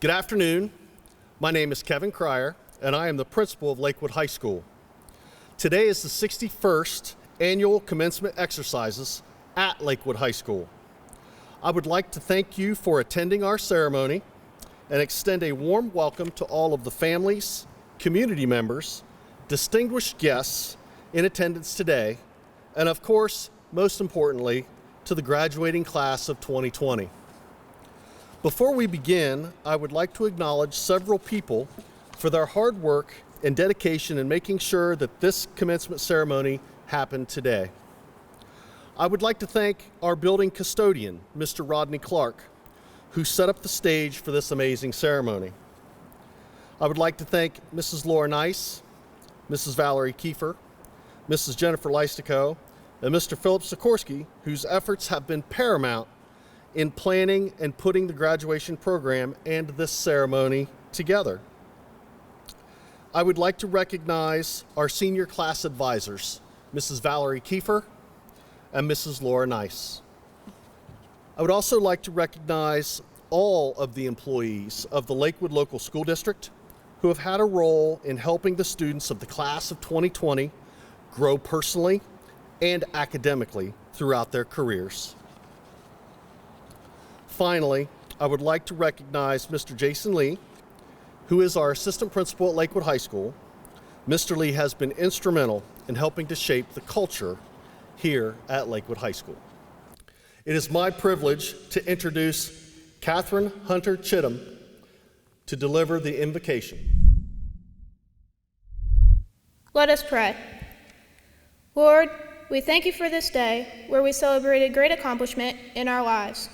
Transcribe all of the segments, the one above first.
Good afternoon. My name is Kevin Cryer, and I am the principal of Lakewood High School. Today is the 61st annual commencement exercises at Lakewood High School. I would like to thank you for attending our ceremony and extend a warm welcome to all of the families, community members, distinguished guests in attendance today, and of course, most importantly, to the graduating class of 2020. Before we begin, I would like to acknowledge several people for their hard work and dedication in making sure that this commencement ceremony happened today. I would like to thank our building custodian, Mr. Rodney Clark, who set up the stage for this amazing ceremony. I would like to thank Mrs. Laura Nice, Mrs. Valerie Kiefer, Mrs. Jennifer Leistico, and Mr. Philip Sikorsky, whose efforts have been paramount in planning and putting the graduation program and this ceremony together. I would like to recognize our senior class advisors, Mrs. Valerie Kiefer and Mrs. Laura Nice. I would also like to recognize all of the employees of the Lakewood Local School District who have had a role in helping the students of the class of 2020 grow personally and academically throughout their careers. Finally, I would like to recognize Mr. Jason Lee, who is our assistant principal at Lakewood High School. Mr. Lee has been instrumental in helping to shape the culture here at Lakewood High School. It is my privilege to introduce Catherine Hunter Chittum to deliver the invocation. Let us pray. Lord, we thank you for this day where we celebrated great accomplishment in our lives.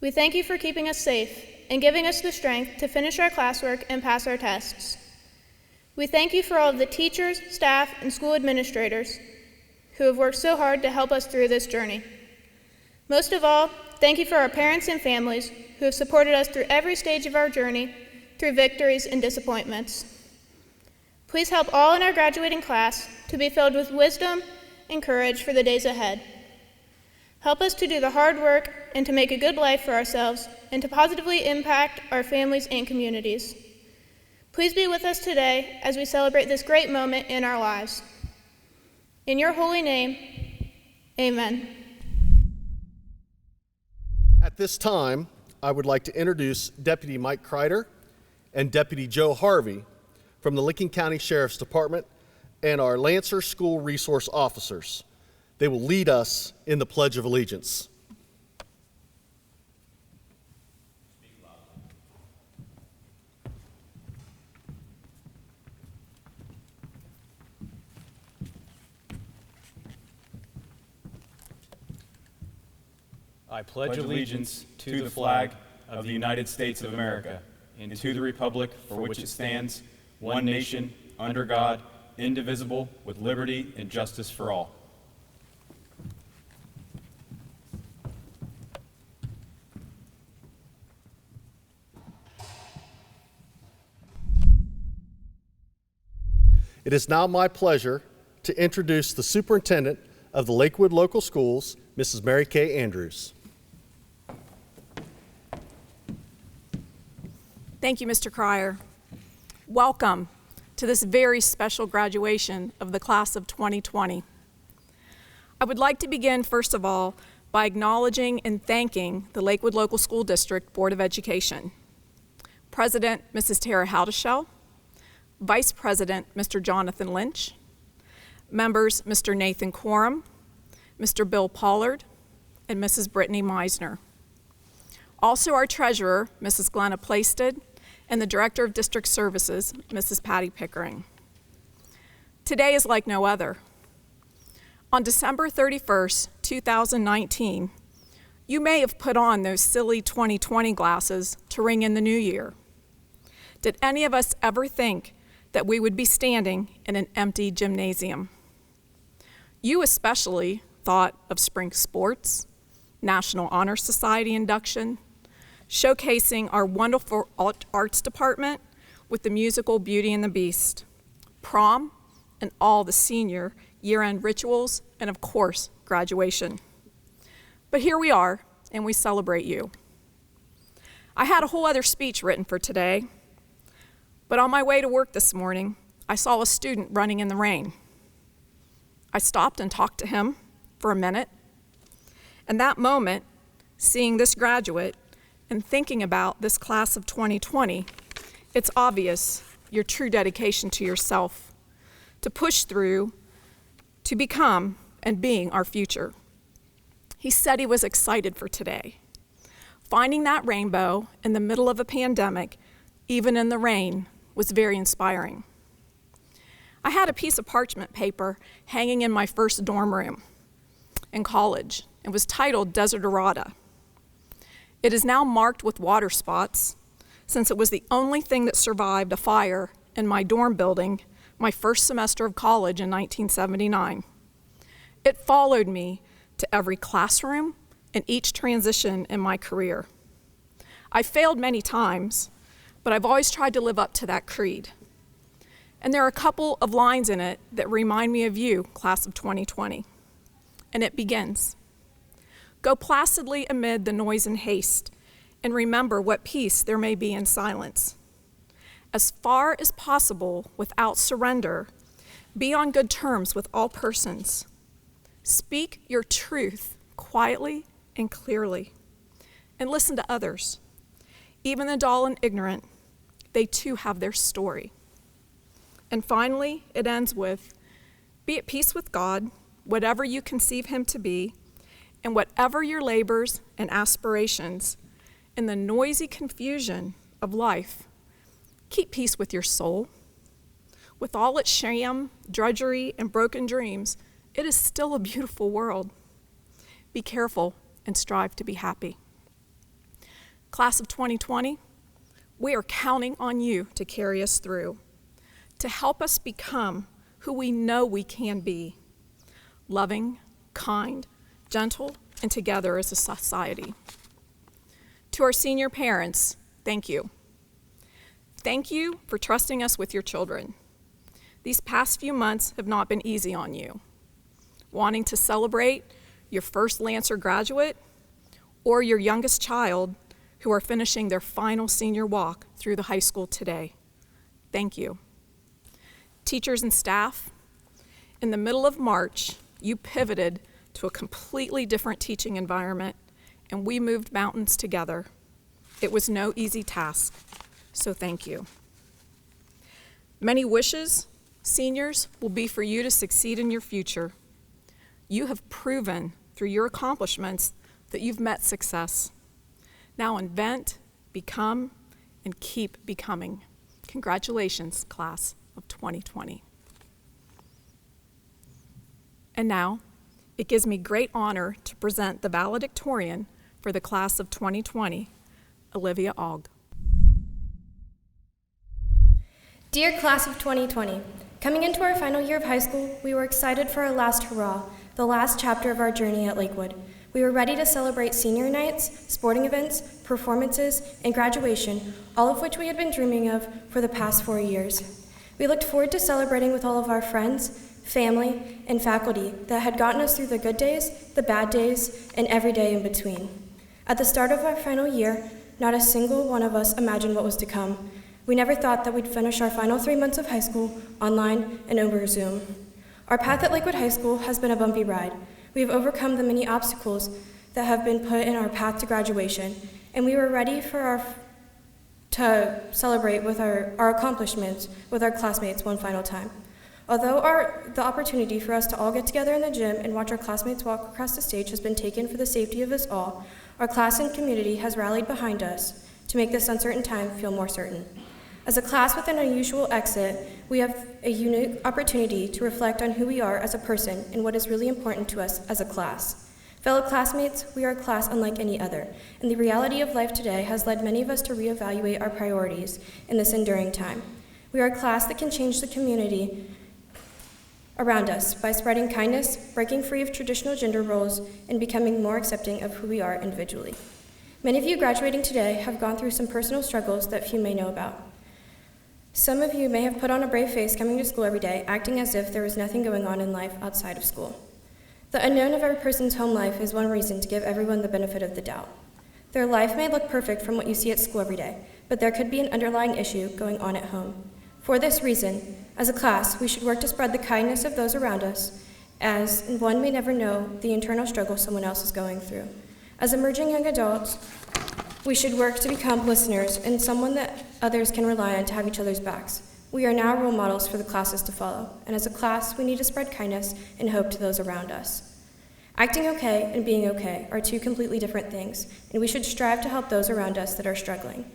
We thank you for keeping us safe and giving us the strength to finish our classwork and pass our tests. We thank you for all of the teachers, staff, and school administrators who have worked so hard to help us through this journey. Most of all, thank you for our parents and families who have supported us through every stage of our journey, through victories and disappointments. Please help all in our graduating class to be filled with wisdom and courage for the days ahead. Help us to do the hard work and to make a good life for ourselves and to positively impact our families and communities. Please be with us today as we celebrate this great moment in our lives. In your holy name, amen. At this time, I would like to introduce Deputy Mike Kreider and Deputy Joe Harvey from the Licking County Sheriff's Department and our Lancer School Resource Officers. They will lead us in the Pledge of Allegiance. I pledge allegiance to the flag of the United States of America and to the republic for which it stands, one nation, under God, indivisible, with liberty and justice for all. It is now my pleasure to introduce the Superintendent of the Lakewood Local Schools, Mrs. Mary Kay Andrews. Thank you, Mr. Cryer. Welcome to this very special graduation of the class of 2020. I would like to begin, first of all, by acknowledging and thanking the Lakewood Local School District Board of Education, President Mrs. Tara Haldeshell, Vice President Mr. Jonathan Lynch, members Mr. Nathan Quorum, Mr. Bill Pollard, and Mrs. Brittany Meisner. Also our Treasurer, Mrs. Glenna Plaisted, and the Director of District Services, Mrs. Patty Pickering. Today is like no other. On December 31st, 2019, you may have put on those silly 2020 glasses to ring in the new year. Did any of us ever think that we would be standing in an empty gymnasium? You especially thought of spring sports, National Honor Society induction, showcasing our wonderful arts department with the musical Beauty and the Beast, prom, and all the senior year-end rituals, and of course, graduation. But here we are, and we celebrate you. I had a whole other speech written for today, but on my way to work this morning, I saw a student running in the rain. I stopped and talked to him for a minute, and that moment, seeing this graduate and thinking about this class of 2020, it's obvious your true dedication to yourself, to push through, to become and being our future. He said he was excited for today. Finding that rainbow in the middle of a pandemic, even in the rain, was very inspiring. I had a piece of parchment paper hanging in my first dorm room in college. It was titled Desiderata. It is now marked with water spots, since it was the only thing that survived a fire in my dorm building my first semester of college in 1979. It followed me to every classroom and each transition in my career. I failed many times, but I've always tried to live up to that creed. And there are a couple of lines in it that remind me of you, class of 2020. And it begins, "Go placidly amid the noise and haste, and remember what peace there may be in silence. As far as possible, without surrender, be on good terms with all persons. Speak your truth quietly and clearly, and listen to others. Even the dull and ignorant, they too have their story." And finally, it ends with, "Be at peace with God, whatever you conceive him to be, and whatever your labors and aspirations, in the noisy confusion of life, keep peace with your soul. With all its sham, drudgery, and broken dreams, it is still a beautiful world. Be careful and strive to be happy." Class of 2020, we are counting on you to carry us through, to help us become who we know we can be, loving, kind, gentle, and together as a society. To our senior parents, thank you. Thank you for trusting us with your children. These past few months have not been easy on you. Wanting to celebrate your first Lancer graduate or your youngest child who are finishing their final senior walk through the high school today. Thank you. Teachers and staff, in the middle of March, you pivoted to a completely different teaching environment, and we moved mountains together. It was no easy task, so thank you. Many wishes, seniors, will be for you to succeed in your future. You have proven through your accomplishments that you've met success. Now invent, become, and keep becoming. Congratulations, class of 2020. And now, it gives me great honor to present the valedictorian for the class of 2020, Olivia Ogg. Dear class of 2020, coming into our final year of high school, we were excited for our last hurrah, the last chapter of our journey at Lakewood. We were ready to celebrate senior nights, sporting events, performances, and graduation, all of which we had been dreaming of for the past 4 years. We looked forward to celebrating with all of our friends, family, and faculty that had gotten us through the good days, the bad days, and every day in between. At the start of our final year, not a single one of us imagined what was to come. We never thought that we'd finish our final 3 months of high school online and over Zoom. Our path at Lakewood High School has been a bumpy ride. We have overcome the many obstacles that have been put in our path to graduation, and we were ready to celebrate with our accomplishments with our classmates one final time. Although the opportunity for us to all get together in the gym and watch our classmates walk across the stage has been taken for the safety of us all, our class and community has rallied behind us to make this uncertain time feel more certain. As a class with an unusual exit, we have a unique opportunity to reflect on who we are as a person and what is really important to us as a class. Fellow classmates, we are a class unlike any other, and the reality of life today has led many of us to reevaluate our priorities in this enduring time. We are a class that can change the community around us by spreading kindness, breaking free of traditional gender roles, and becoming more accepting of who we are individually. Many of you graduating today have gone through some personal struggles that few may know about. Some of you may have put on a brave face coming to school every day, acting as if there was nothing going on in life outside of school. The unknown of every person's home life is one reason to give everyone the benefit of the doubt. Their life may look perfect from what you see at school every day, but there could be an underlying issue going on at home. For this reason, as a class, we should work to spread the kindness of those around us, as one may never know the internal struggle someone else is going through. As emerging young adults, we should work to become listeners and someone that others can rely on to have each other's backs. We are now role models for the classes to follow, and as a class, we need to spread kindness and hope to those around us. Acting okay and being okay are two completely different things, and we should strive to help those around us that are struggling.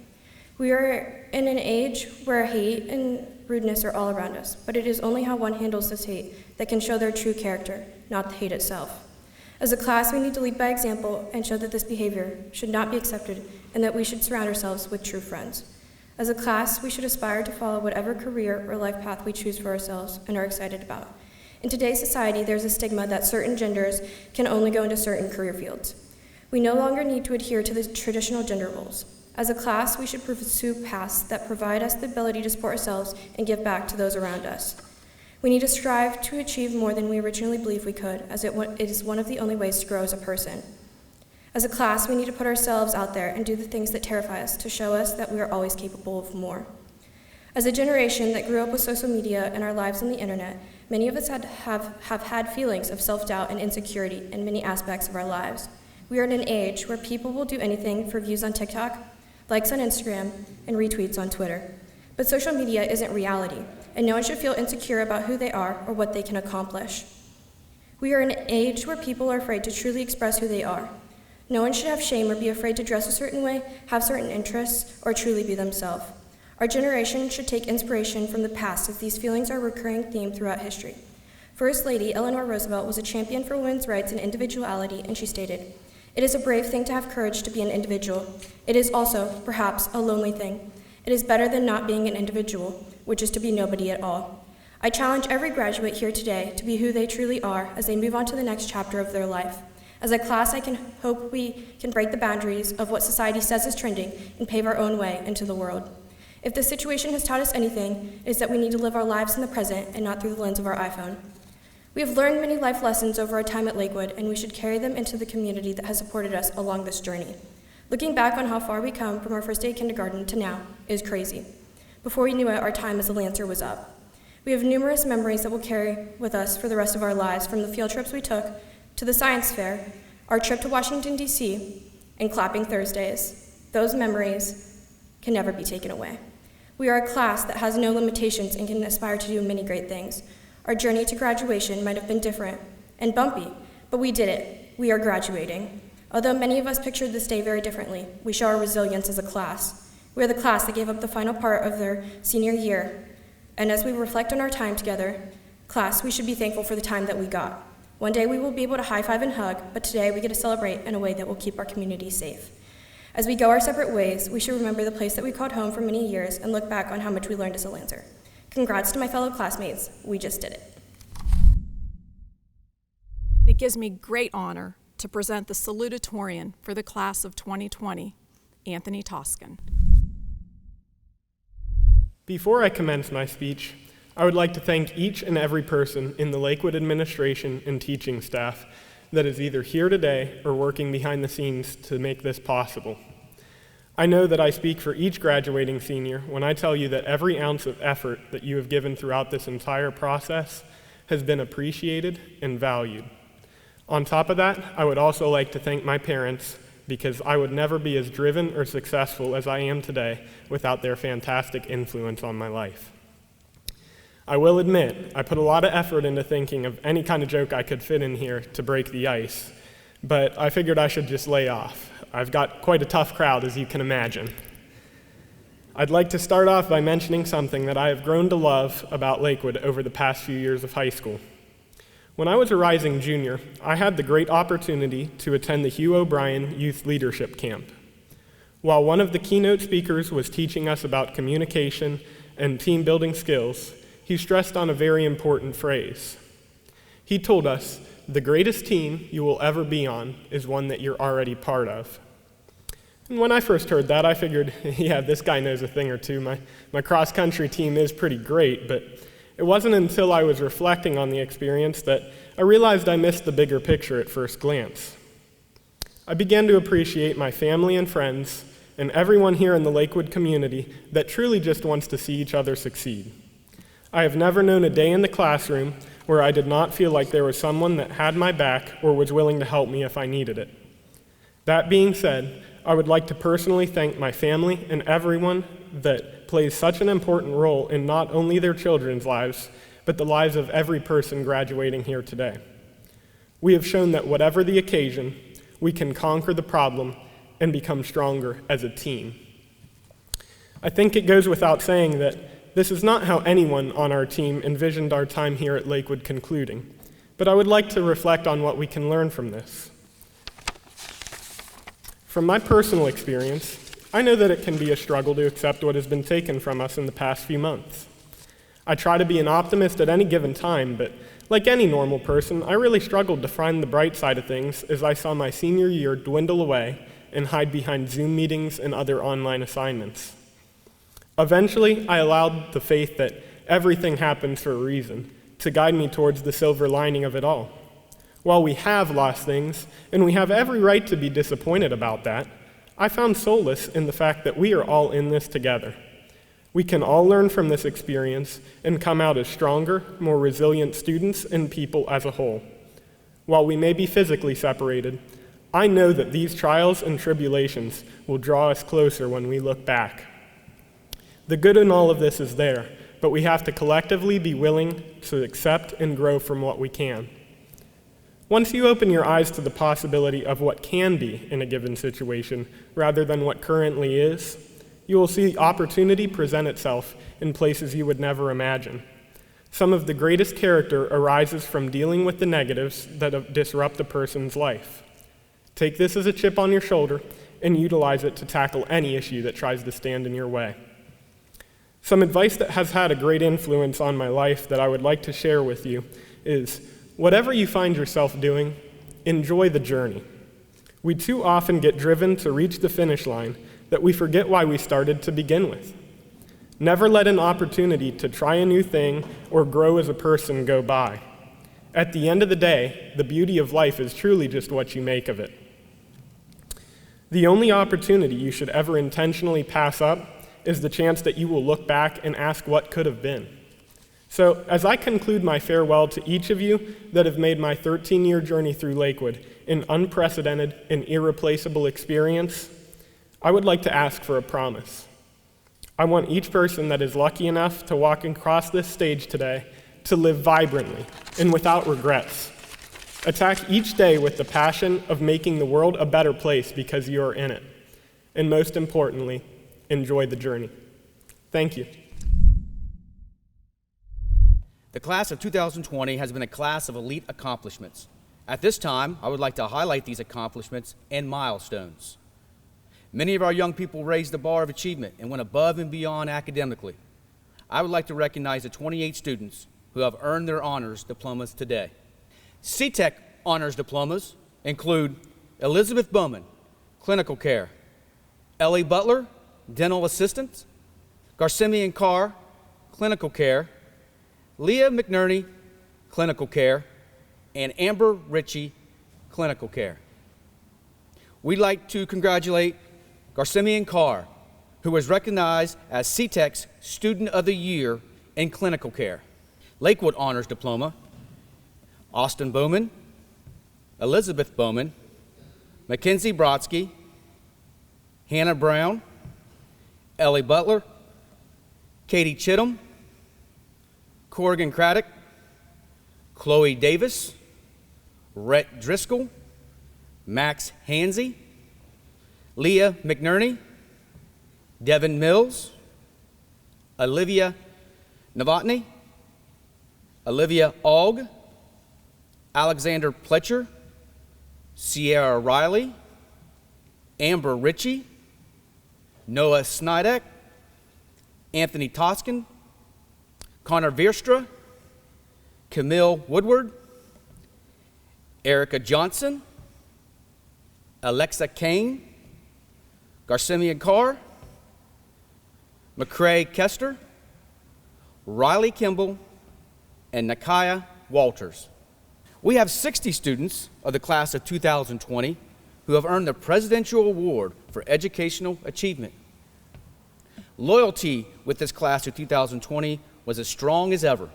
We are in an age where hate and rudeness are all around us, but it is only how one handles this hate that can show their true character, not the hate itself. As a class, we need to lead by example and show that this behavior should not be accepted and that we should surround ourselves with true friends. As a class, we should aspire to follow whatever career or life path we choose for ourselves and are excited about. In today's society, there's a stigma that certain genders can only go into certain career fields. We no longer need to adhere to the traditional gender roles. As a class, we should pursue paths that provide us the ability to support ourselves and give back to those around us. We need to strive to achieve more than we originally believed we could, as it is one of the only ways to grow as a person. As a class, we need to put ourselves out there and do the things that terrify us to show us that we are always capable of more. As a generation that grew up with social media and our lives on the internet, many of us have had feelings of self-doubt and insecurity in many aspects of our lives. We are in an age where people will do anything for views on TikTok, likes on Instagram, and retweets on Twitter. But social media isn't reality, and no one should feel insecure about who they are or what they can accomplish. We are in an age where people are afraid to truly express who they are. No one should have shame or be afraid to dress a certain way, have certain interests, or truly be themselves. Our generation should take inspiration from the past, as these feelings are a recurring theme throughout history. First Lady Eleanor Roosevelt was a champion for women's rights and individuality, and she stated, "It is a brave thing to have courage to be an individual. It is also, perhaps, a lonely thing. It is better than not being an individual, which is to be nobody at all." I challenge every graduate here today to be who they truly are as they move on to the next chapter of their life. As a class, I hope we can break the boundaries of what society says is trending and pave our own way into the world. If this situation has taught us anything, it is that we need to live our lives in the present and not through the lens of our iPhone. We have learned many life lessons over our time at Lakewood, and we should carry them into the community that has supported us along this journey. Looking back on how far we come from our first day of kindergarten to now is crazy. Before we knew it, our time as a Lancer was up. We have numerous memories that we'll carry with us for the rest of our lives, from the field trips we took, to the science fair, our trip to Washington, D.C., and clapping Thursdays. Those memories can never be taken away. We are a class that has no limitations and can aspire to do many great things. Our journey to graduation might have been different and bumpy, but we did it. We are graduating. Although many of us pictured this day very differently, we show our resilience as a class. We are the class that gave up the final part of their senior year, and as we reflect on our time together, class, we should be thankful for the time that we got. One day we will be able to high-five and hug, but today we get to celebrate in a way that will keep our community safe. As we go our separate ways, we should remember the place that we called home for many years and look back on how much we learned as a Lancer. Congrats to my fellow classmates. We just did it. It gives me great honor to present the salutatorian for the class of 2020, Anthony Toscan. Before I commence my speech, I would like to thank each and every person in the Lakewood administration and teaching staff that is either here today or working behind the scenes to make this possible. I know that I speak for each graduating senior when I tell you that every ounce of effort that you have given throughout this entire process has been appreciated and valued. On top of that, I would also like to thank my parents, because I would never be as driven or successful as I am today without their fantastic influence on my life. I will admit, I put a lot of effort into thinking of any kind of joke I could fit in here to break the ice, but I figured I should just lay off. I've got quite a tough crowd, as you can imagine. I'd like to start off by mentioning something that I have grown to love about Lakewood over the past few years of high school. When I was a rising junior, I had the great opportunity to attend the Hugh O'Brien Youth Leadership Camp. While one of the keynote speakers was teaching us about communication and team building skills, he stressed on a very important phrase. He told us, "The greatest team you will ever be on is one that you're already part of." And when I first heard that, I figured, yeah, this guy knows a thing or two. My cross-country team is pretty great, but it wasn't until I was reflecting on the experience that I realized I missed the bigger picture at first glance. I began to appreciate my family and friends and everyone here in the Lakewood community that truly just wants to see each other succeed. I have never known a day in the classroom where I did not feel like there was someone that had my back or was willing to help me if I needed it. That being said, I would like to personally thank my family and everyone that plays such an important role in not only their children's lives, but the lives of every person graduating here today. We have shown that whatever the occasion, we can conquer the problem and become stronger as a team. I think it goes without saying that this is not how anyone on our team envisioned our time here at Lakewood concluding, but I would like to reflect on what we can learn from this. From my personal experience, I know that it can be a struggle to accept what has been taken from us in the past few months. I try to be an optimist at any given time, but like any normal person, I really struggled to find the bright side of things as I saw my senior year dwindle away and hide behind Zoom meetings and other online assignments. Eventually, I allowed the faith that everything happens for a reason to guide me towards the silver lining of it all. While we have lost things, and we have every right to be disappointed about that, I found solace in the fact that we are all in this together. We can all learn from this experience and come out as stronger, more resilient students and people as a whole. While we may be physically separated, I know that these trials and tribulations will draw us closer when we look back. The good in all of this is there, but we have to collectively be willing to accept and grow from what we can. Once you open your eyes to the possibility of what can be in a given situation rather than what currently is, you will see opportunity present itself in places you would never imagine. Some of the greatest character arises from dealing with the negatives that disrupt a person's life. Take this as a chip on your shoulder and utilize it to tackle any issue that tries to stand in your way. Some advice that has had a great influence on my life that I would like to share with you is, whatever you find yourself doing, enjoy the journey. We too often get driven to reach the finish line that we forget why we started to begin with. Never let an opportunity to try a new thing or grow as a person go by. At the end of the day, the beauty of life is truly just what you make of it. The only opportunity you should ever intentionally pass up is the chance that you will look back and ask what could have been. So, as I conclude my farewell to each of you that have made my 13-year journey through Lakewood an unprecedented and irreplaceable experience, I would like to ask for a promise. I want each person that is lucky enough to walk across this stage today to live vibrantly and without regrets. Attack each day with the passion of making the world a better place because you are in it. And most importantly, enjoy the journey. Thank you. The class of 2020 has been a class of elite accomplishments. At this time, I would like to highlight these accomplishments and milestones. Many of our young people raised the bar of achievement and went above and beyond academically. I would like to recognize the 28 students who have earned their honors diplomas today. CTEC honors diplomas include Elizabeth Bowman, Clinical Care, Ellie Butler, Dental Assistant, Garcimian Carr, Clinical Care, Leah McNerney, Clinical Care, and Amber Ritchie, Clinical Care. We'd like to congratulate Garcimian Carr, who was recognized as CTEC's Student of the Year in Clinical Care. Lakewood Honors Diploma, Austin Bowman, Elizabeth Bowman, Mackenzie Brodsky, Hannah Brown, Ellie Butler, Katie Chittum, Corrigan Craddock, Chloe Davis, Rhett Driscoll, Max Hansey, Leah McNerney, Devin Mills, Olivia Novotny, Olivia Aug, Alexander Pletcher, Sierra Riley, Amber Ritchie, Noah Snydek, Anthony Toscan, Connor Veerstra, Camille Woodward, Erica Johnson, Alexa Kane, Garcimian Carr, McCrae Kester, Riley Kimball, and Nakaya Walters. We have 60 students of the class of 2020 who have earned the Presidential Award for Educational Achievement. Loyalty with this class of 2020 was as strong as ever.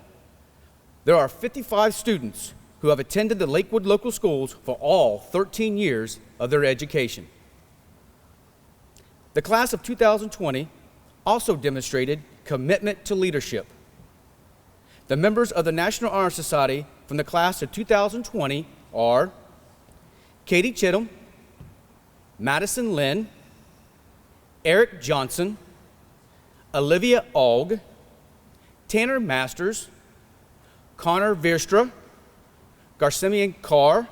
There are 55 students who have attended the Lakewood local schools for all 13 years of their education. The class of 2020 also demonstrated commitment to leadership. The members of the National Honor Society from the class of 2020 are Katie Chittum, Madison Lynn, Eric Johnson, Olivia Aug, Tanner Masters, Connor Veerstra, Garcimian Carr,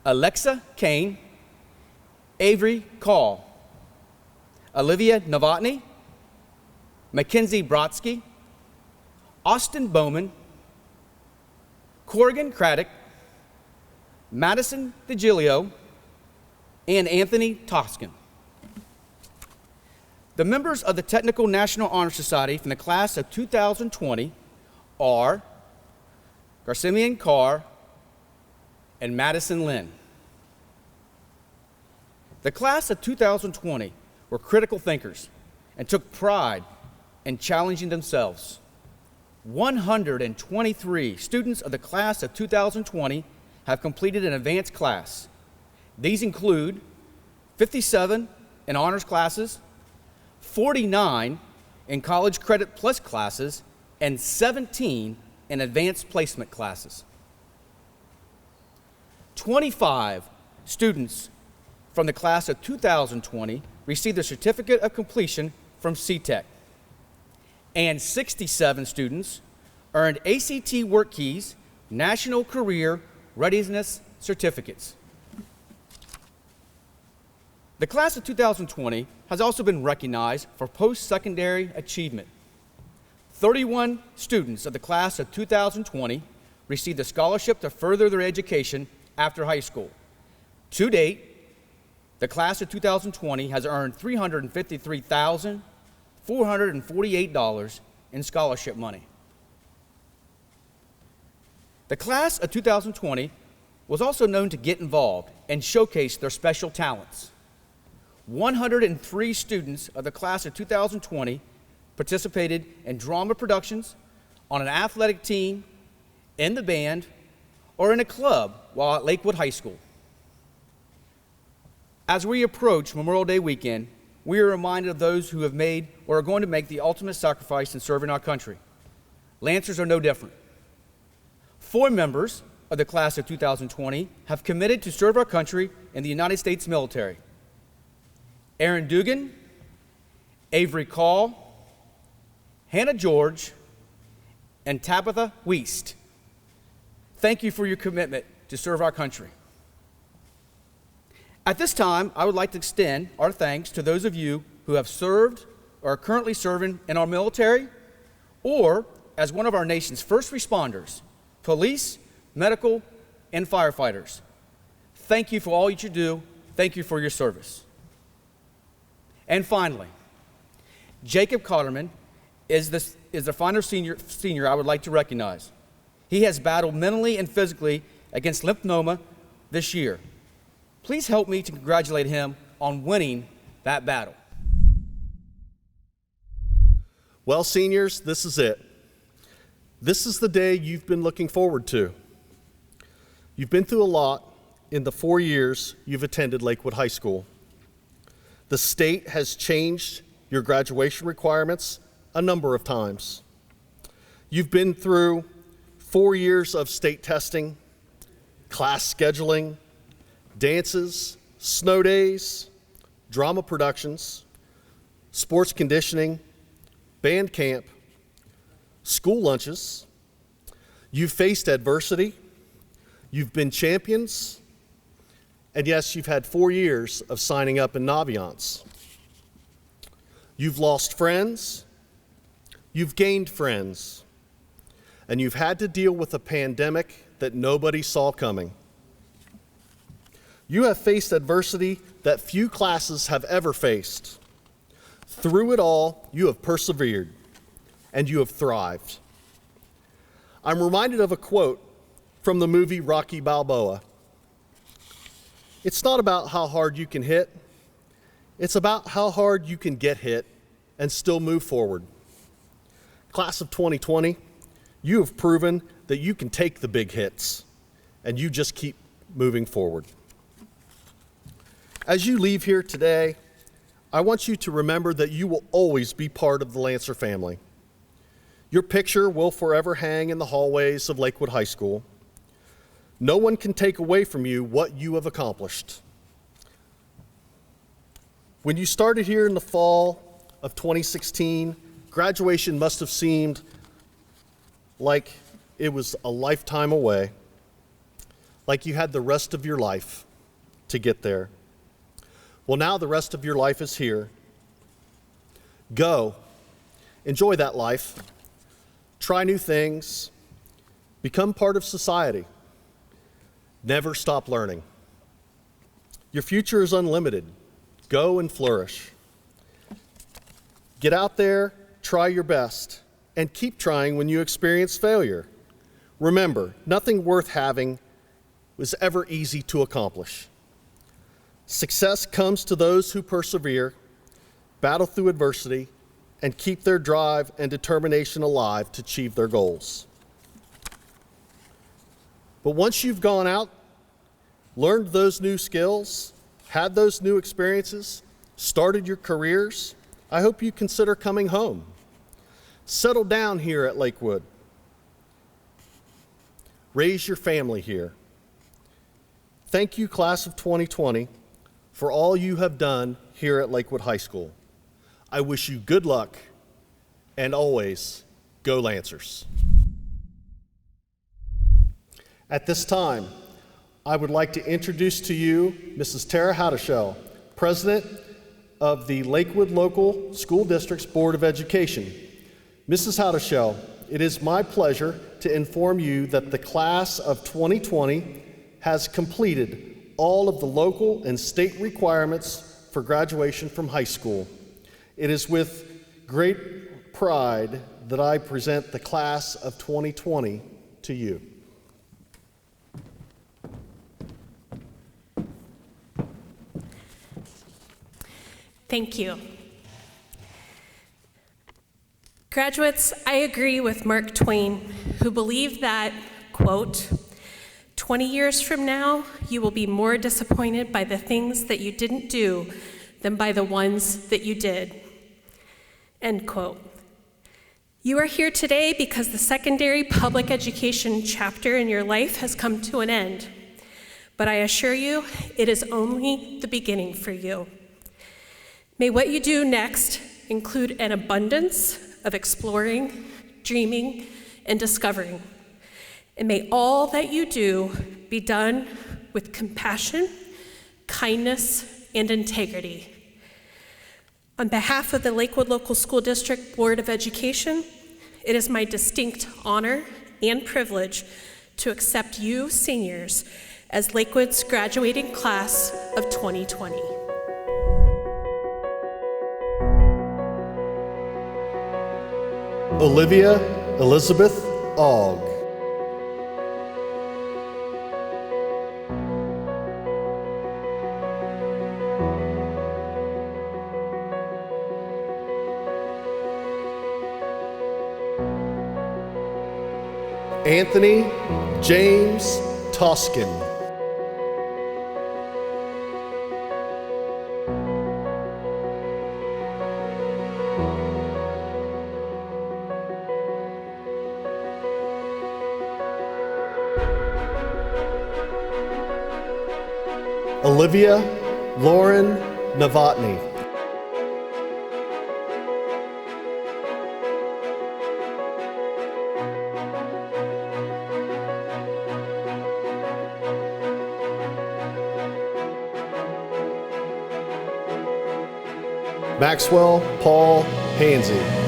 Alexa Kane, Avery Call, Olivia Novotny, Mackenzie Brodsky, Austin Bowman, Corrigan Craddock, Madison DeGilio, and Anthony Toscan. The members of the Technical National Honor Society from the class of 2020 are Garcimian Carr and Madison Lynn. The class of 2020 were critical thinkers and took pride in challenging themselves. 123 students of the class of 2020 have completed an advanced class. These include 57 in honors classes, 49 in college credit plus classes, and 17 in advanced placement classes. 25 students from the class of 2020 received a certificate of completion from CTEC, and 67 students earned ACT Work Keys National Career Readiness Certificates. The class of 2020 has also been recognized for post-secondary achievement. 31 students of the class of 2020 received a scholarship to further their education after high school. To date, the class of 2020 has earned $353,448 in scholarship money. The class of 2020 was also known to get involved and showcase their special talents. 103 students of the class of 2020 participated in drama productions, on an athletic team, in the band, or in a club while at Lakewood High School. As we approach Memorial Day weekend, we are reminded of those who have made or are going to make the ultimate sacrifice in serving our country. Lancers are no different. 4 members of the class of 2020 have committed to serve our country in the United States military. Aaron Dugan, Avery Call, Hannah George, and Tabitha Wiest. Thank you for your commitment to serve our country. At this time, I would like to extend our thanks to those of you who have served or are currently serving in our military or as one of our nation's first responders, police, medical, and firefighters. Thank you for all that you do. Thank you for your service. And finally, Jacob Cotterman is the final senior I would like to recognize. He has battled mentally and physically against lymphoma this year. Please help me to congratulate him on winning that battle. Well, seniors, this is it. This is the day you've been looking forward to. You've been through a lot in the 4 years you've attended Lakewood High School. The state has changed your graduation requirements a number of times. You've been through 4 years of state testing, class scheduling, dances, snow days, drama productions, sports conditioning, band camp, school lunches. You've faced adversity. You've been champions. And yes, you've had 4 years of signing up in Naviance. You've lost friends. You've gained friends. And you've had to deal with a pandemic that nobody saw coming. You have faced adversity that few classes have ever faced. Through it all, you have persevered, and you have thrived. I'm reminded of a quote from the movie Rocky Balboa. It's not about how hard you can hit. It's about how hard you can get hit and still move forward. Class of 2020, you have proven that you can take the big hits and you just keep moving forward. As you leave here today, I want you to remember that you will always be part of the Lancer family. Your picture will forever hang in the hallways of Lakewood High School. No one can take away from you what you have accomplished. When you started here in the fall of 2016, graduation must have seemed like it was a lifetime away, like you had the rest of your life to get there. Well, now the rest of your life is here. Go, enjoy that life, try new things, become part of society. Never stop learning. Your future is unlimited. Go and flourish. Get out there, try your best, and keep trying when you experience failure. Remember, nothing worth having was ever easy to accomplish. Success comes to those who persevere, battle through adversity, and keep their drive and determination alive to achieve their goals. But once you've gone out, learned those new skills, had those new experiences, started your careers, I hope you consider coming home. Settle down here at Lakewood. Raise your family here. Thank you, class of 2020, for all you have done here at Lakewood High School. I wish you good luck, and always, go Lancers. At this time, I would like to introduce to you Mrs. Tara Haddishell, President of the Lakewood Local School District's Board of Education. Mrs. Haddishell, it is my pleasure to inform you that the class of 2020 has completed all of the local and state requirements for graduation from high school. It is with great pride that I present the class of 2020 to you. Thank you. Graduates, I agree with Mark Twain, who believed that, quote, 20 years from now, you will be more disappointed by the things that you didn't do than by the ones that you did, end quote. You are here today because the secondary public education chapter in your life has come to an end, but I assure you, it is only the beginning for you. May what you do next include an abundance of exploring, dreaming, and discovering. And may all that you do be done with compassion, kindness, and integrity. On behalf of the Lakewood Local School District Board of Education, it is my distinct honor and privilege to accept you seniors as Lakewood's graduating class of 2020. Olivia Elizabeth Ogg. Anthony James Toskin. Olivia Lauren Novotny. Maxwell Paul Hansey.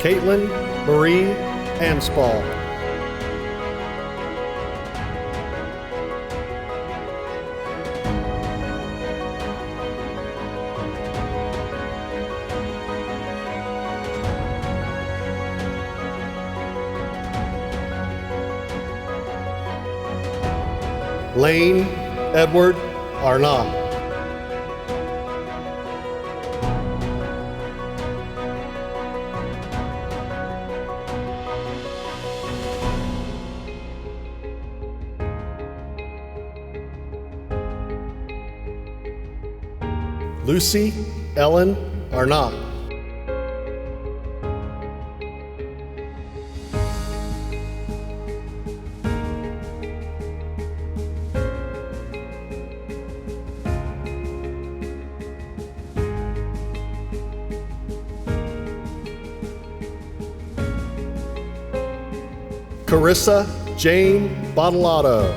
Caitlin Marie Amspall. Lane Edward Arnott. Lucy Ellen Arnott. Carissa Jane Bottolato.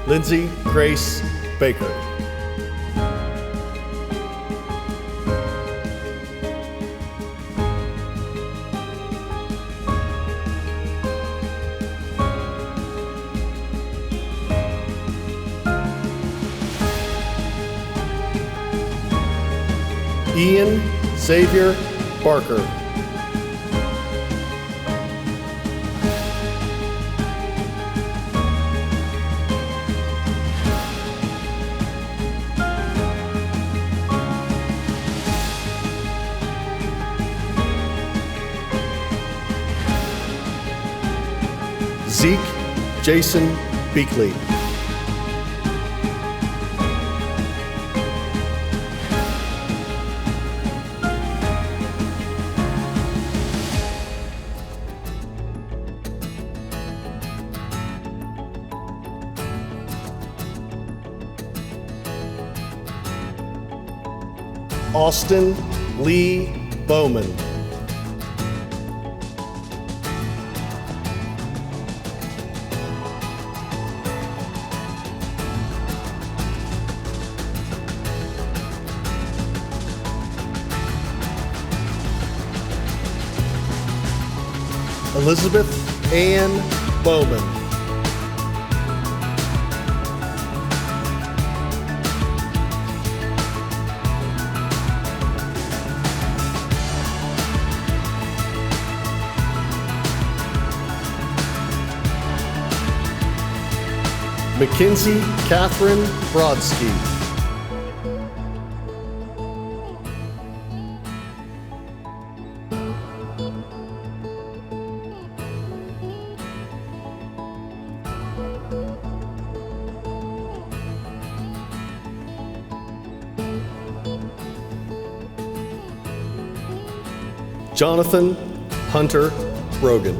Lindsay Grace Baker. Ian Xavier Barker. Zeke Jason Beakley. Austin Lee Bowman. Elizabeth Ann Bowman. Mackenzie Catherine Brodsky. Jonathan Hunter Brogan.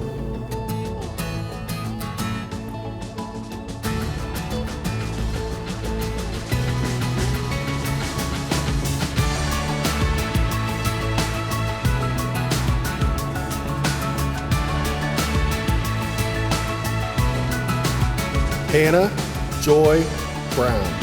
Hannah Joy Brown.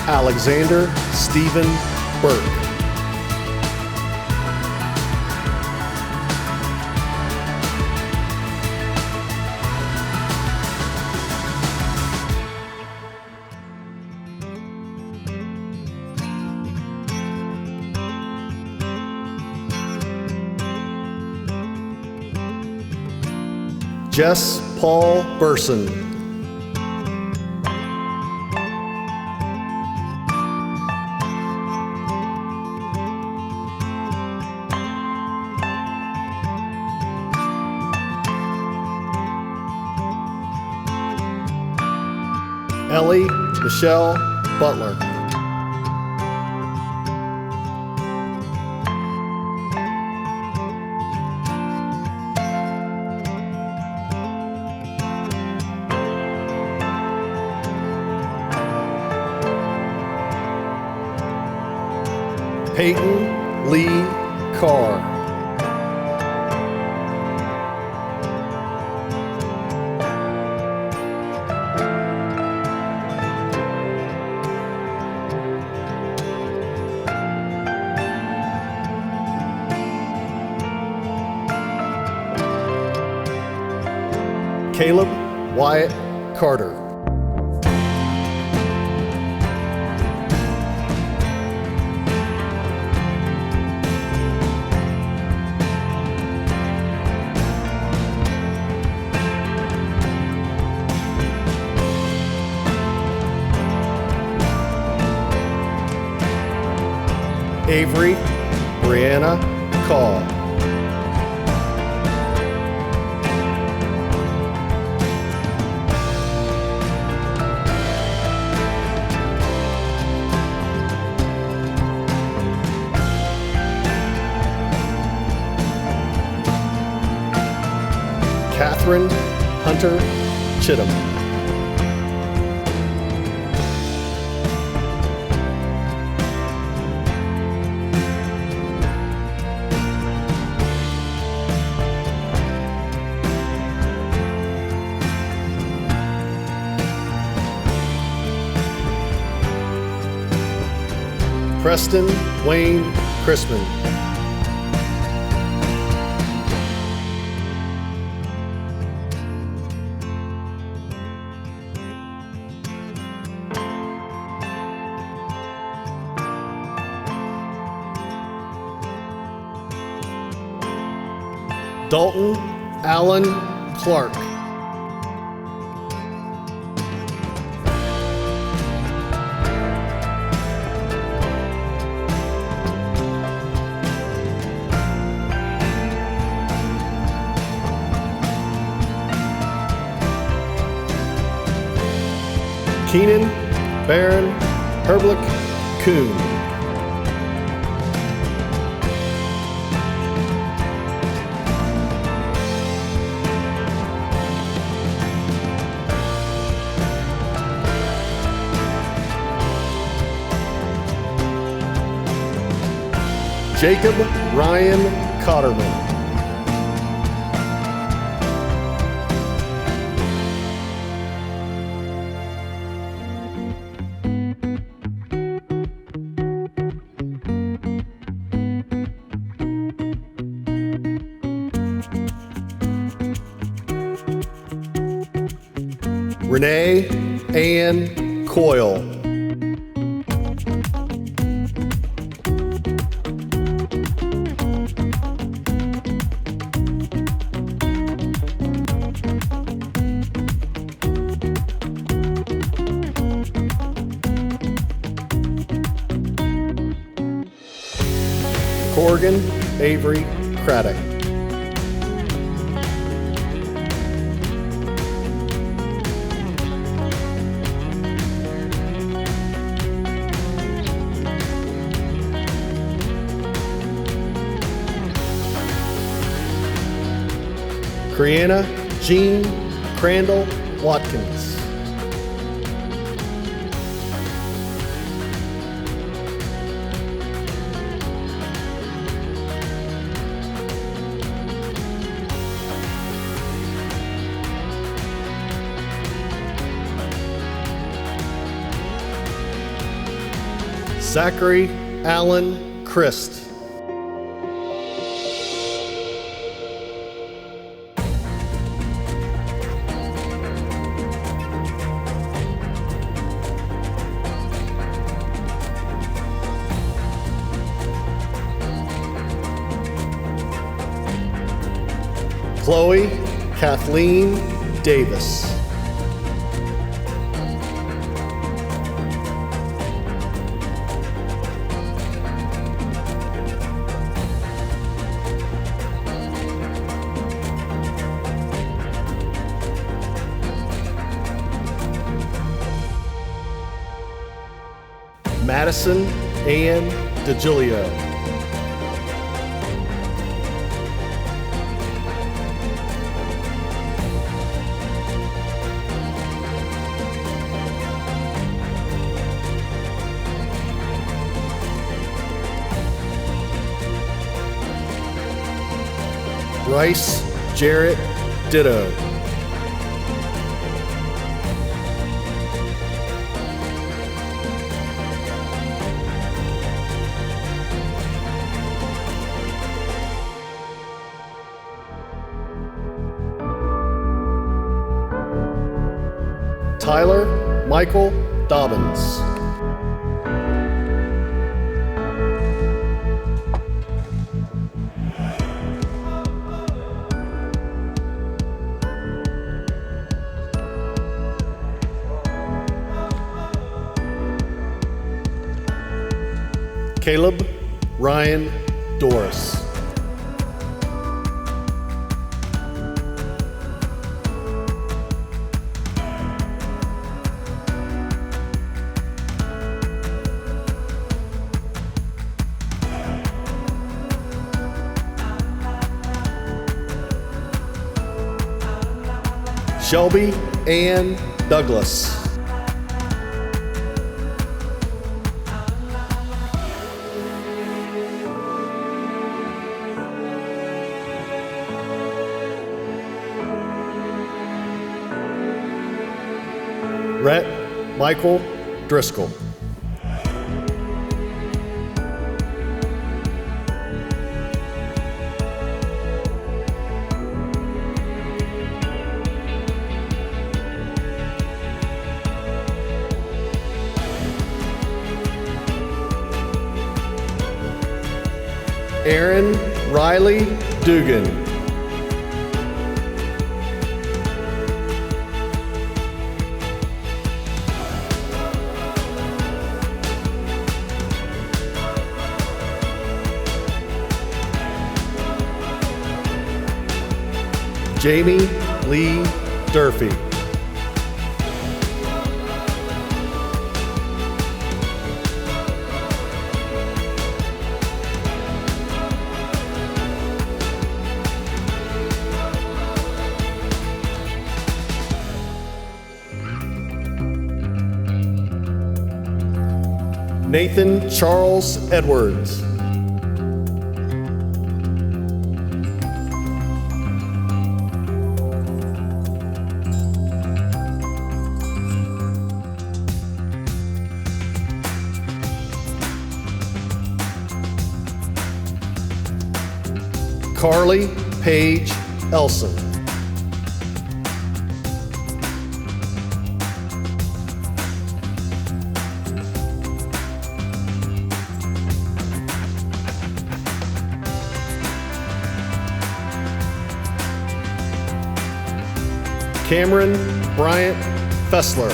Alexander Stephen Burke. Jess Paul Burson. Ellie Michelle Butler. Peyton Lee Carr. Caleb Wyatt Carter. Avery Brianna Call. Catherine Hunter Chittum. Preston Wayne Crispin. Dalton Allen Clark. Keenan Baron Herblick Kuhn. Jacob Ryan Cotterman. Renee Ann Coyle. Corrigan Avery Craddock. Brianna Jean Crandall Watkins. Zachary Allen Christ. Chloe Kathleen Davis. Madison Ann DeGilio. Bryce Jarrett Ditto. Tyler Michael Dobbins. Caleb Ryan Doris. Shelby Ann Douglas. Rhett Michael Driscoll. Aaron Riley Dugan. Jamie Lee Durfee. Nathan Charles Edwards. Carly Paige Elson. Cameron Bryant Fessler.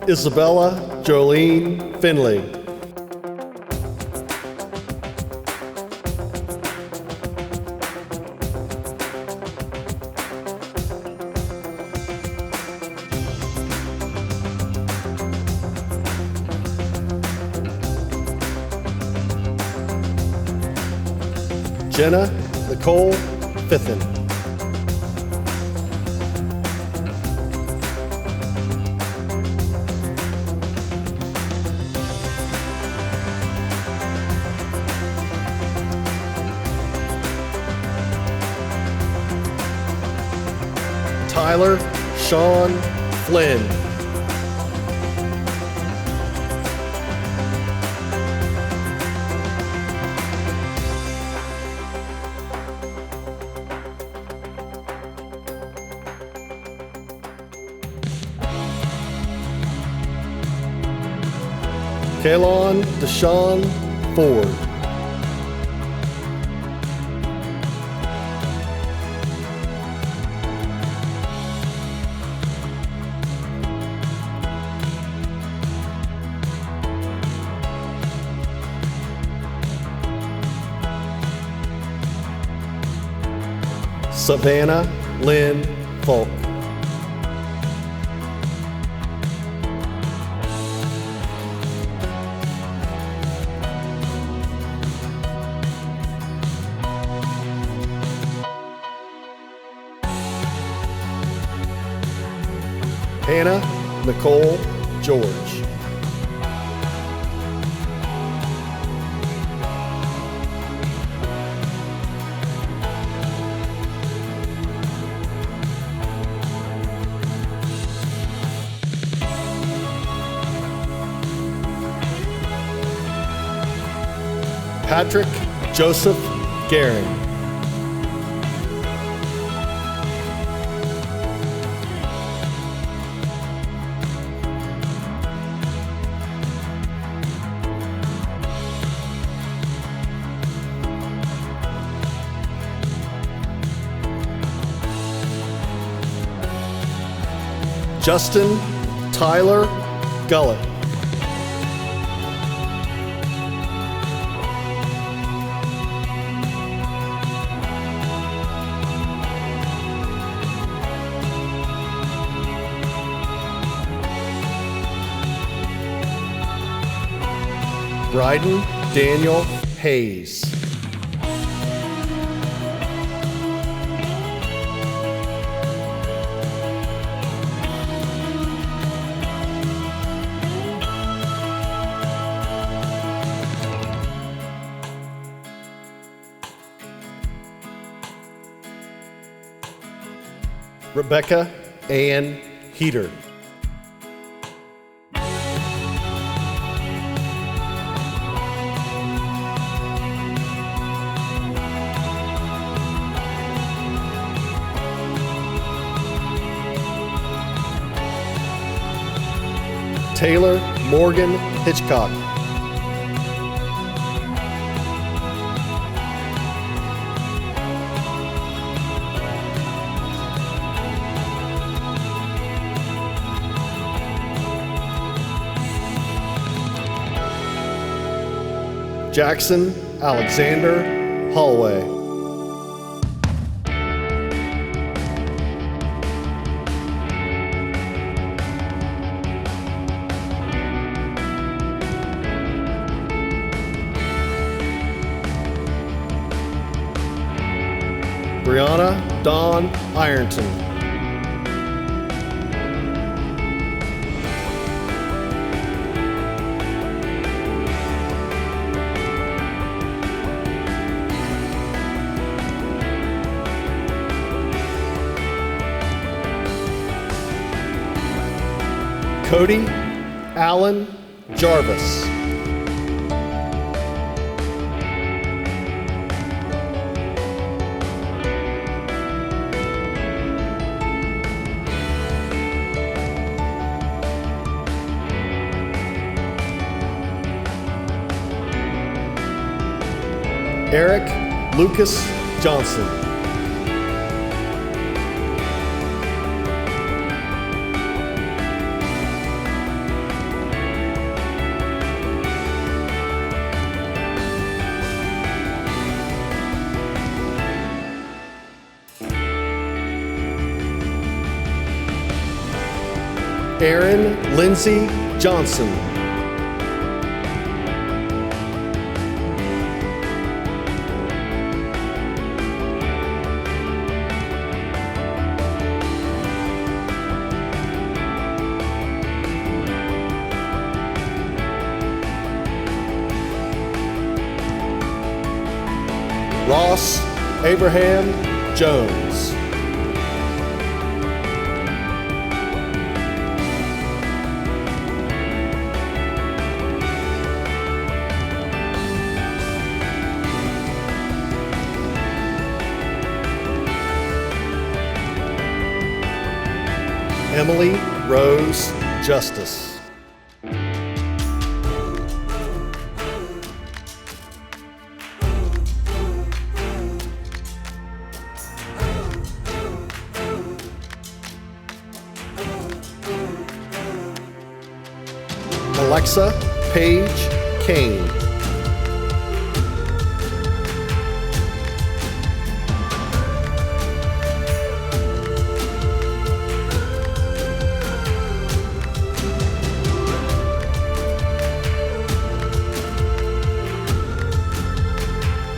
Isabella Jolene Finley. Jenna Nicole Fithen. Tyler Sean Flynn. Kalon Deshaun Ford. Savannah Lynn Falk. Hannah Nicole George. Patrick Joseph Garing. Justin Tyler Gullett. Bryden Daniel Hayes. Rebecca Ann Heater. Taylor Morgan Hitchcock. Jackson Alexander Holloway. Brianna Dawn Ironton. Cody Allen Jarvis. Eric Lucas Johnson. Aaron Lindsay Johnson. Ross Abraham Jones. Emily Rose Justice. Alexa Paige Kane.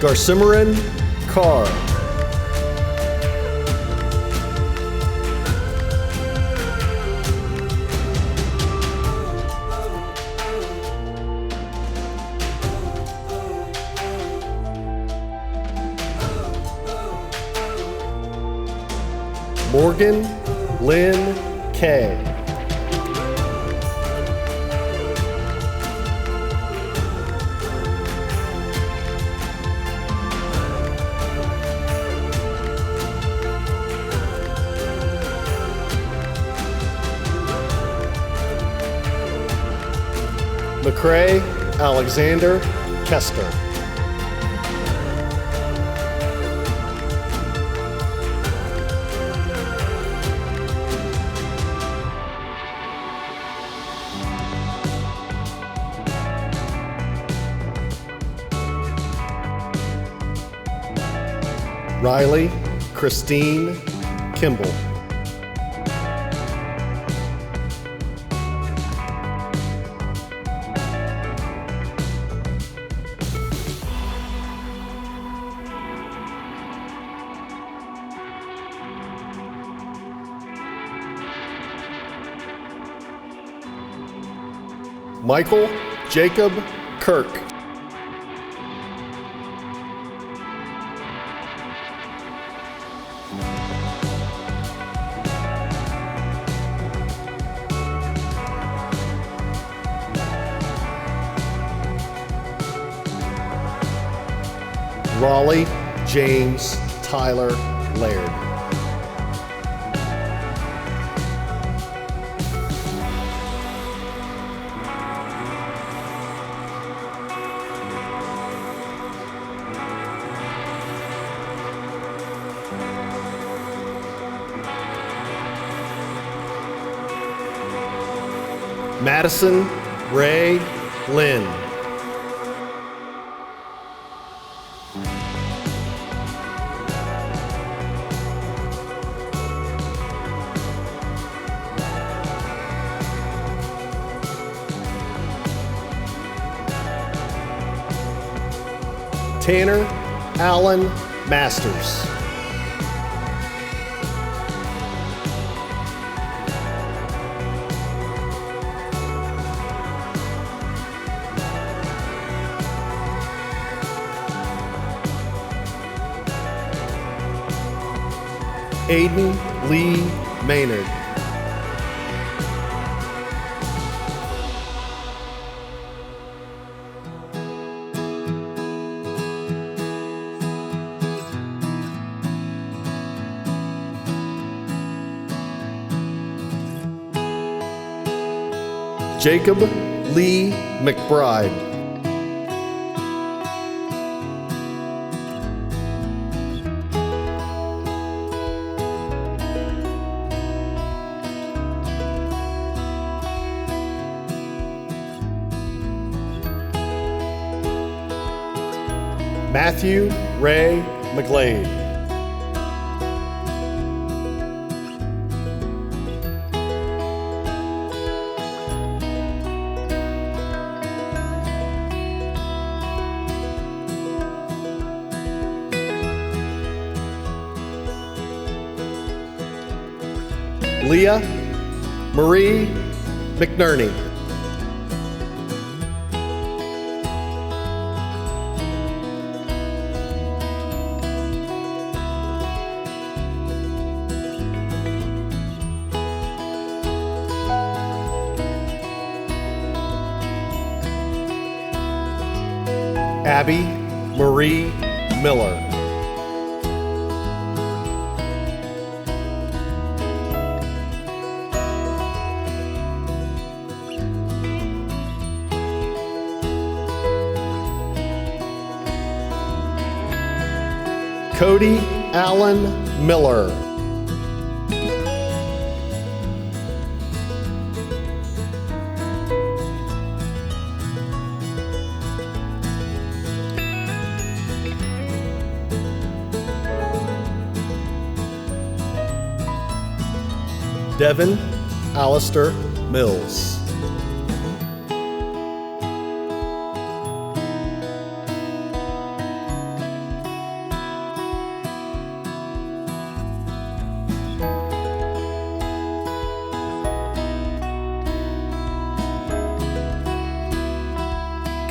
Garcimaran Carr. Morgan Lynn Kay. McCrae Alexander Kester. Riley Christine Kimball. Michael Jacob Kirk. Raleigh James Tyler Laird. Madison Ray Lynn. Tanner Allen Masters. Aiden Lee Maynard. Jacob Lee McBride. Matthew Ray McGlade. Leah Marie McNerney. Abby Marie Miller. Cody Allen Miller. Devin Alistair Mills.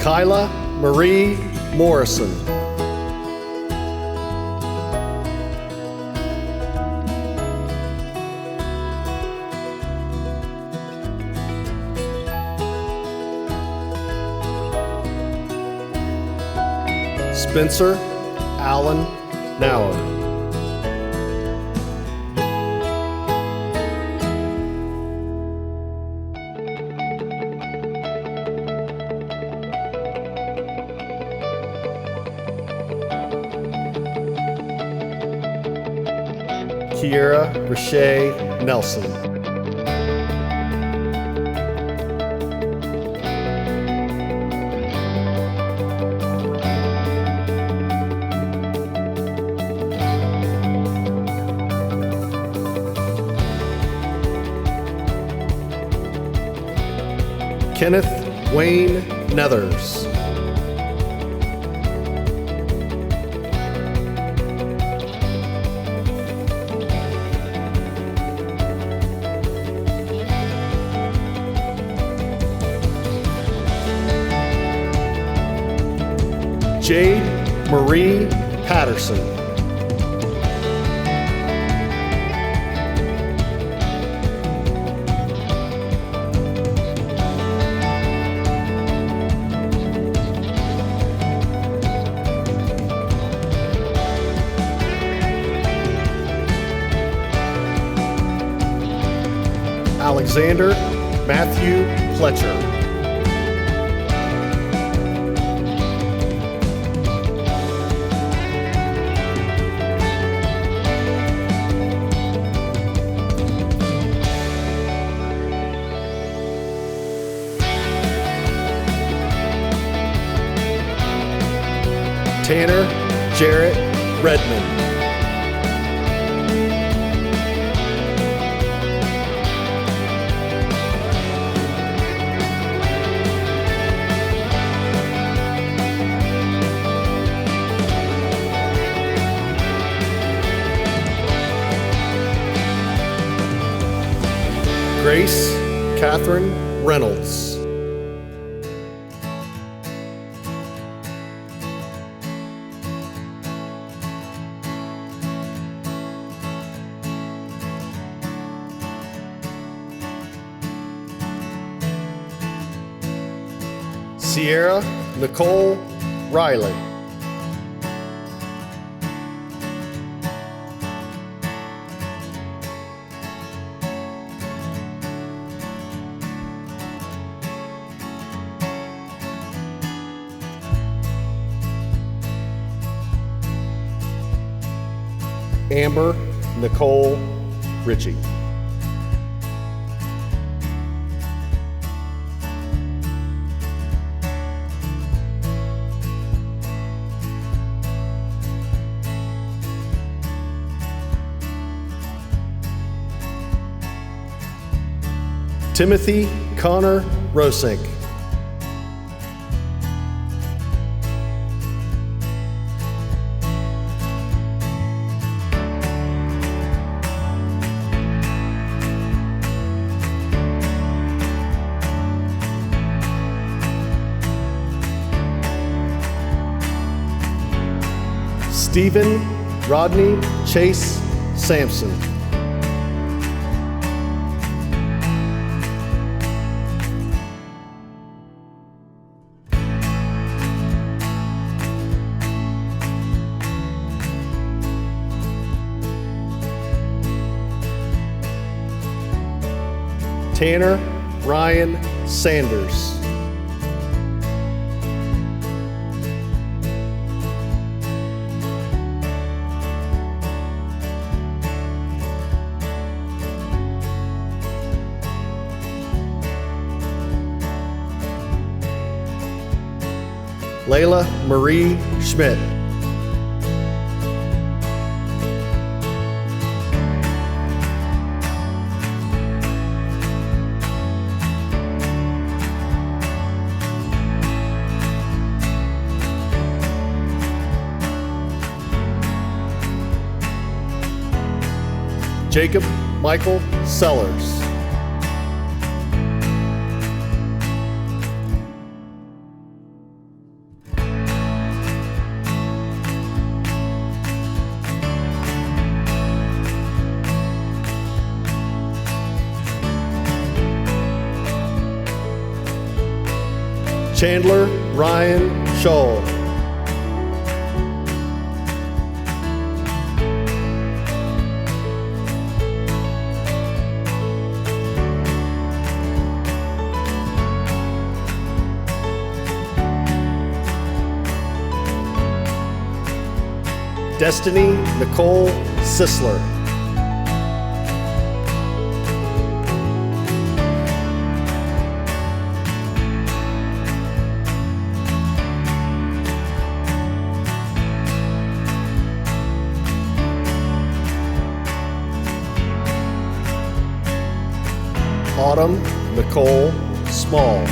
Kyla Marie Morrison. Spencer Allen Nauer. Kiera Rashay Nelson. Kenneth Wayne Nethers. Jade Marie Patterson. Alexander Matthew Pletcher. Tanner Jarrett Redmond. Grace Catherine Reynolds. Sierra Nicole Riley. Amber Nicole Ritchie. Timothy Connor Rosink. Stephen Rodney Chase Sampson. Tanner Ryan Sanders. Layla Marie Schmidt. Jacob Michael Sellers. Chandler Ryan Scholl. Destiny Nicole Sisler. Autumn Nicole Small.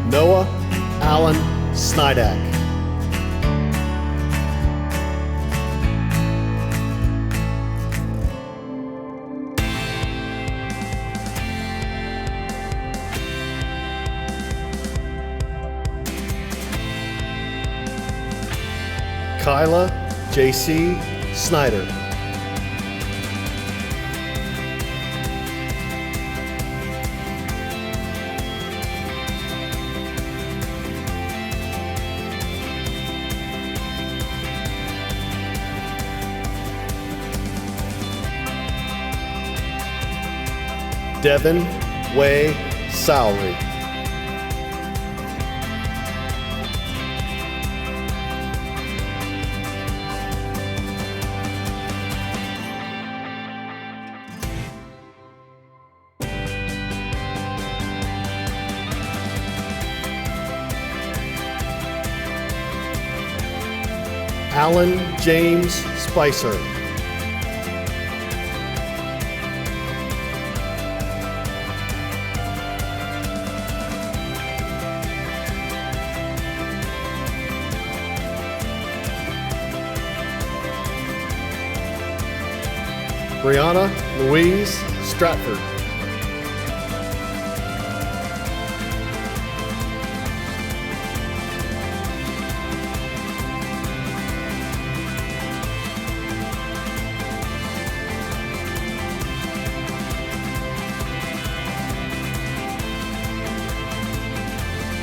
Noah Allen Snydak. Kyla J.C. Snyder. Devin Way Salary. Alan James Spicer. Brianna Louise Stratford.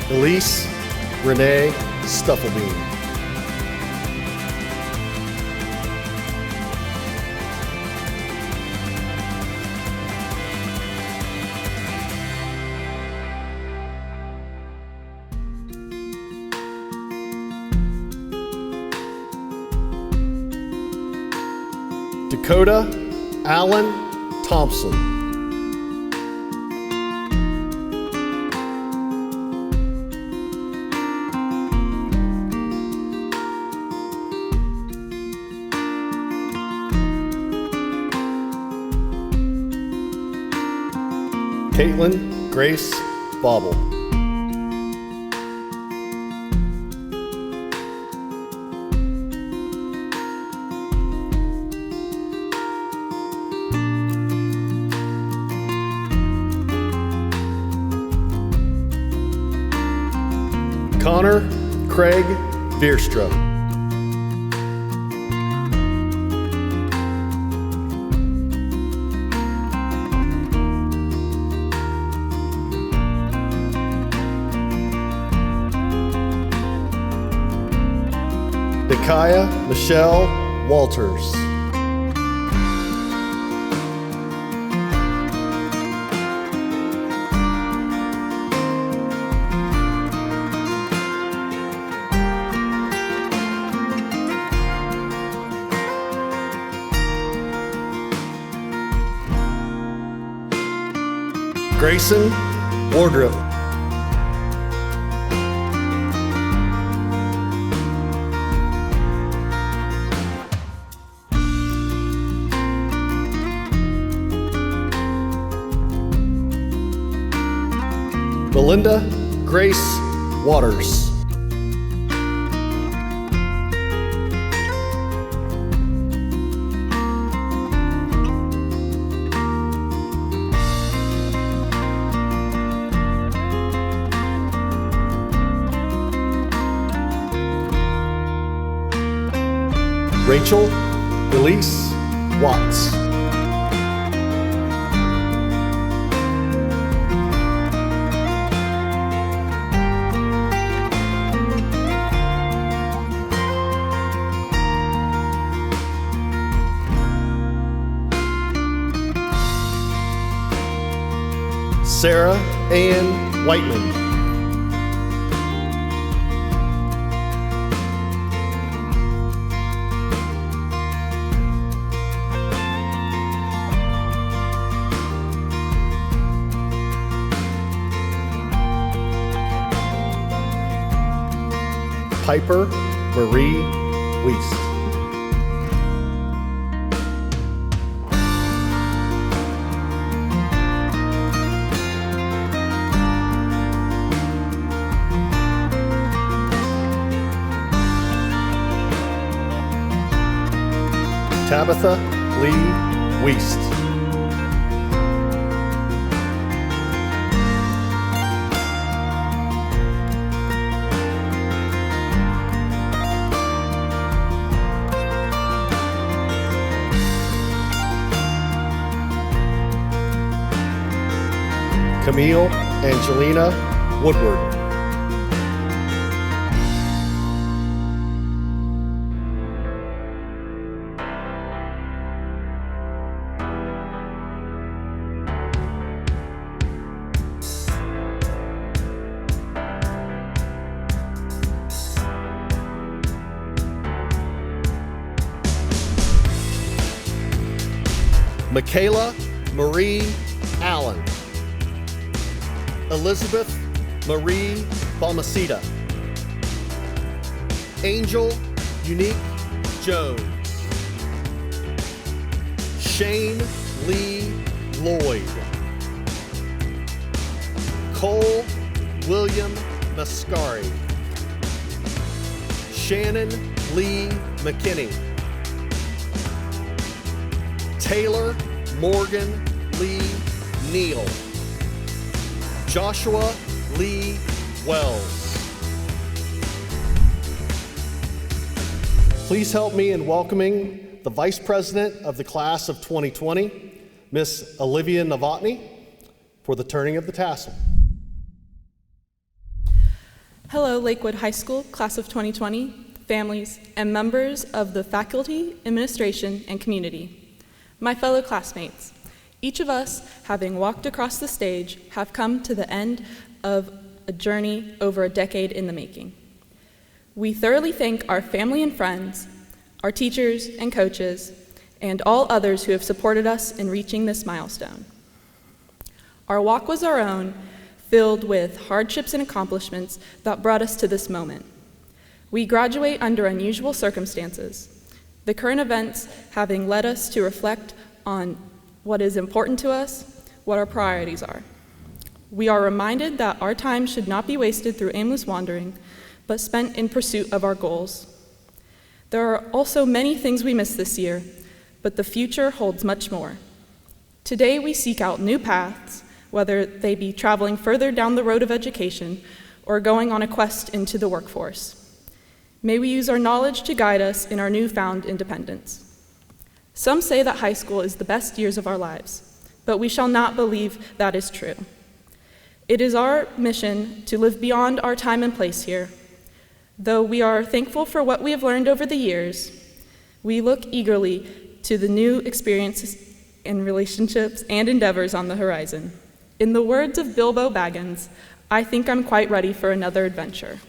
Elise Renee Stufflebean. Dakota Allen Thompson. Caitlin Grace Bobble. Connor Craig Veerstra. Nikaya Michelle Walters. Grayson Wardrop. Melinda Grace Waters. Rachel Elise Watts. Sarah Ann Whiteman. Piper Marie Wiest. Tabitha Lee Wiest. Camille Angelina Woodward. Michaela Marie Allen. Elizabeth Marie Balmaceda. Angel Unique Jones. Shane Lee Lloyd. Cole William Mascari. Shannon Lee McKinney. Taylor Morgan Lee Neal. Joshua Lee Wells. Please help me in welcoming the Vice President of the Class of 2020, Miss Olivia Novotny, for the turning of the tassel. Hello, Lakewood High School, Class of 2020, families, and members of the faculty, administration, and community. My fellow classmates, each of us, having walked across the stage, have come to the end of a journey over a decade in the making. We thoroughly thank our family and friends, our teachers and coaches, and all others who have supported us in reaching this milestone. Our walk was our own, filled with hardships and accomplishments that brought us to this moment. We graduate under unusual circumstances, the current events having led us to reflect on what is important to us, what our priorities are. We are reminded that our time should not be wasted through aimless wandering, but spent in pursuit of our goals. There are also many things we missed this year, but the future holds much more. Today we seek out new paths, whether they be traveling further down the road of education or going on a quest into the workforce. May we use our knowledge to guide us in our newfound independence. Some say that high school is the best years of our lives, but we shall not believe that is true. It is our mission to live beyond our time and place here. Though we are thankful for what we have learned over the years, we look eagerly to the new experiences and relationships and endeavors on the horizon. In the words of Bilbo Baggins, I think I'm quite ready for another adventure.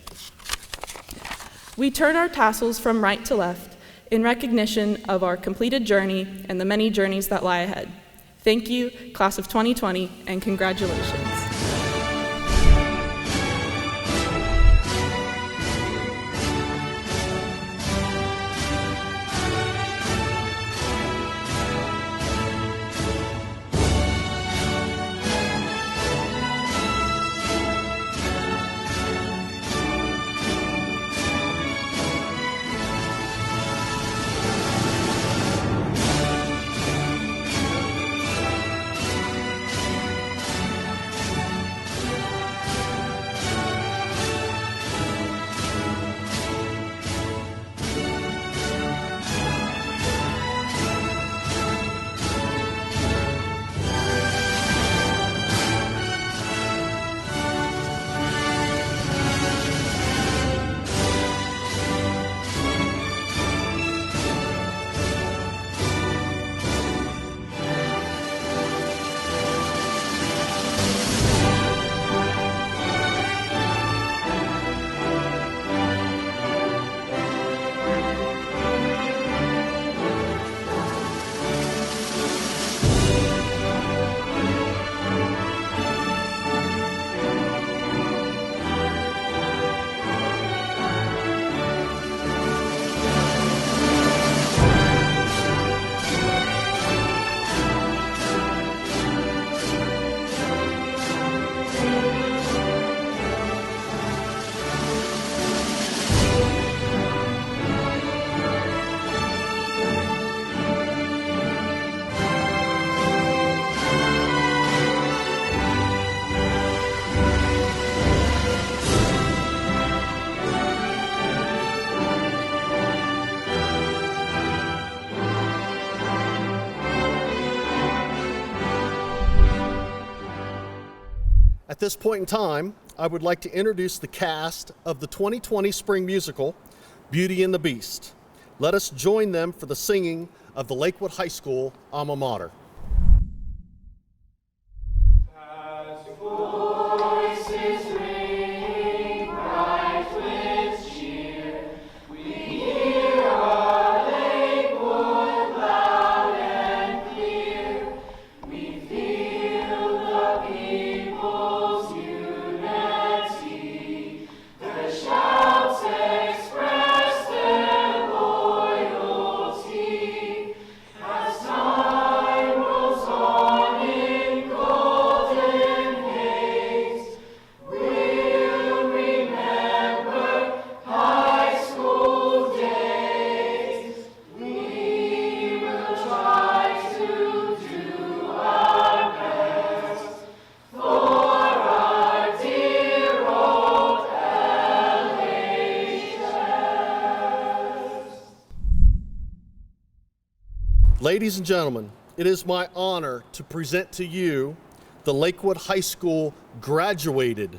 We turn our tassels from right to left in recognition of our completed journey and the many journeys that lie ahead. Thank you, Class of 2020, and congratulations. At this point in time, I would like to introduce the cast of the 2020 spring musical, Beauty and the Beast. Let us join them for the singing of the Lakewood High School alma mater. Ladies and gentlemen, it is my honor to present to you the Lakewood High School graduated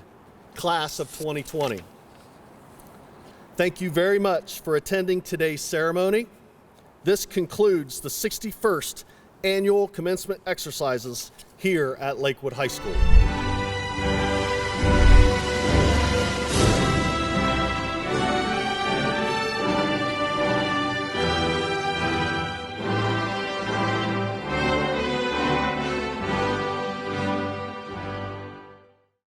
class of 2020. Thank you very much for attending today's ceremony. This concludes the 61st annual commencement exercises here at Lakewood High School.